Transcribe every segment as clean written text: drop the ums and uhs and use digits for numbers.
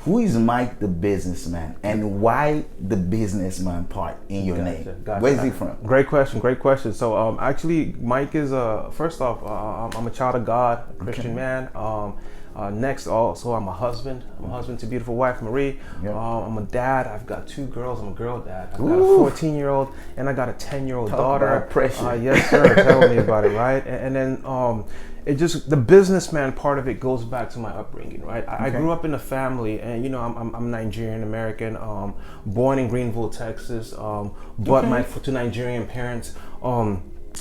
Who is Mike the businessman, and why the businessman part in your name? Where's he from? Great question, great question. So actually, Mike is first off, I'm a child of God, a Christian man. Next, also, I'm a husband. I'm a husband to a beautiful wife, Marie. Yep. I'm a dad. I've got 2 girls. I'm a girl dad. I've got a 14-year-old and I got a 10-year-old daughter. About pressure. Yes, sir. Tell me about it, right? And then it just, the businessman part of it goes back to my upbringing, right? I grew up in a family, and you know, I'm Nigerian American, born in Greenville, Texas, but to Nigerian parents.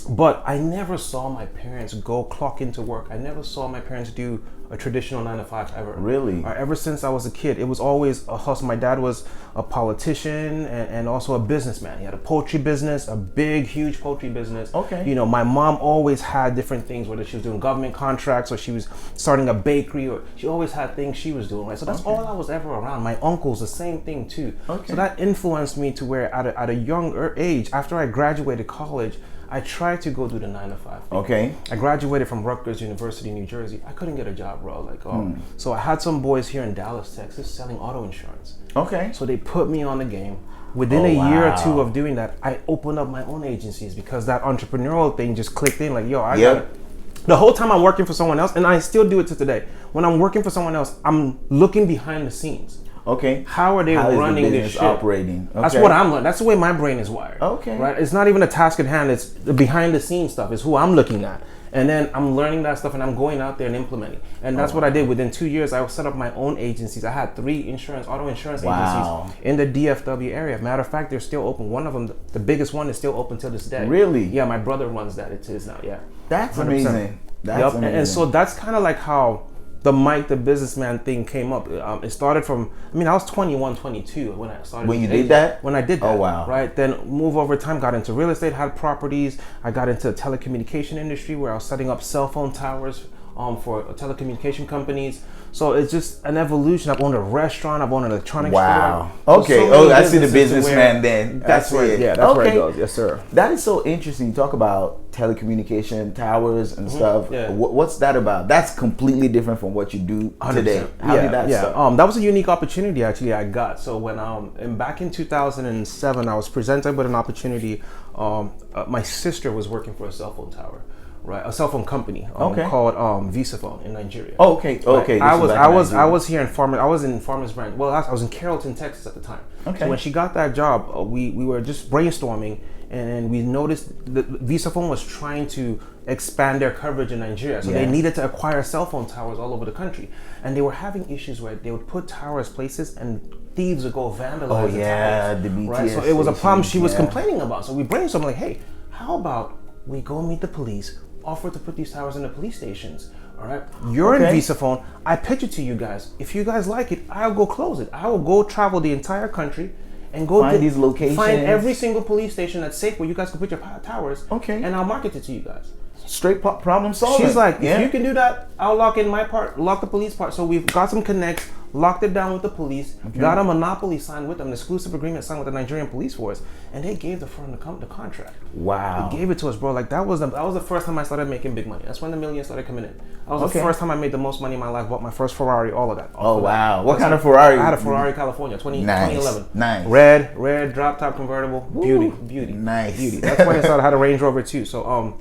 But I never saw my parents clock into work. I never saw my parents do a traditional 9 to 5 ever. Really? Ever since I was a kid, it was always a hustle. My dad was a politician and also a businessman. He had a poultry business, a big, huge poultry business. Okay. You know, my mom always had different things, whether she was doing government contracts or she was starting a bakery, or she always had things she was doing, right? So that's all I was ever around. My uncles, the same thing too. Okay. So that influenced me to where at a younger age, after I graduated college, I tried to go do the 9 to 5 thing. Okay. I graduated from Rutgers University, New Jersey. I couldn't get a job, bro. So I had some boys here in Dallas, Texas, selling auto insurance. Okay. So they put me on the game. Within a year or two of doing that, I opened up my own agencies because that entrepreneurial thing just clicked in. Like, yo, I got it. The whole time I'm working for someone else, and I still do it to today. When I'm working for someone else, I'm looking behind the scenes. Okay. How are they running this shit? Operating? Okay. That's what I'm learning. That's the way my brain is wired. Okay. Right? It's not even a task at hand. It's the behind the scenes stuff. It's who I'm looking at. And then I'm learning that stuff and I'm going out there and implementing. And that's what I did. Within 2 years, I set up my own agencies. I had 3 auto insurance agencies in the DFW area. Matter of fact, they're still open. One of them, the biggest one, is still open till this day. Really? Yeah, my brother runs that. It is now, yeah. That's 100%. Amazing. That's amazing. And so that's kind of like how the Mike the businessman thing came up. It started from, I was 21, 22 when I started. When you did that? When I did that. Oh, wow. Right? Then move over time, got into real estate, had properties. I got into the telecommunication industry where I was setting up cell phone towers for telecommunication companies. So it's just an evolution. I've owned a restaurant. I've owned an electronics store. Wow. Okay. So I see the businessman then. That's where it. Yeah, that's where it goes. Yes, sir. That is so interesting. You talk about telecommunication towers and stuff. Yeah. What's that about? That's completely different from what you do today. How did that start? That was a unique opportunity actually I got. So when back in 2007, I was presented with an opportunity. My sister was working for a cell phone tower. Right, a cell phone company called Visaphone in Nigeria. Oh, okay, okay. I was here in Farmers Branch. Well, I was in Carrollton, Texas at the time. Okay. So when she got that job, we were just brainstorming, and we noticed that Visaphone was trying to expand their coverage in Nigeria. So they needed to acquire cell phone towers all over the country, and they were having issues where they would put towers places and thieves would go vandalize the towers. The BTS. Right, so it was a problem she was complaining about. So we brainstormed like, hey, how about we go meet the police, offer to put these towers in the police stations. All right, you're in Visaphone. I pitch it to you guys. If you guys like it, I'll go close it. I will go travel the entire country and go find these locations. Find every single police station that's safe where you guys can put your towers. Okay, and I'll market it to you guys. Straight problem solving. She's like, if you can do that, I'll lock in my part, lock the police part. So we've got some connects, locked it down with the police, got a monopoly signed with them, an exclusive agreement signed with the Nigerian police force, and they gave the firm the contract. Wow. They gave it to us, bro. Like that was the first time I started making big money. That's when the millions started coming in. That was the first time I made the most money in my life. Bought my first Ferrari, all of that. Oh wow. What kind of Ferrari? I had a Ferrari California, 2011. Nice. Red drop top convertible. Beauty. Nice. Beauty. That's when I started. I had a Range Rover too. So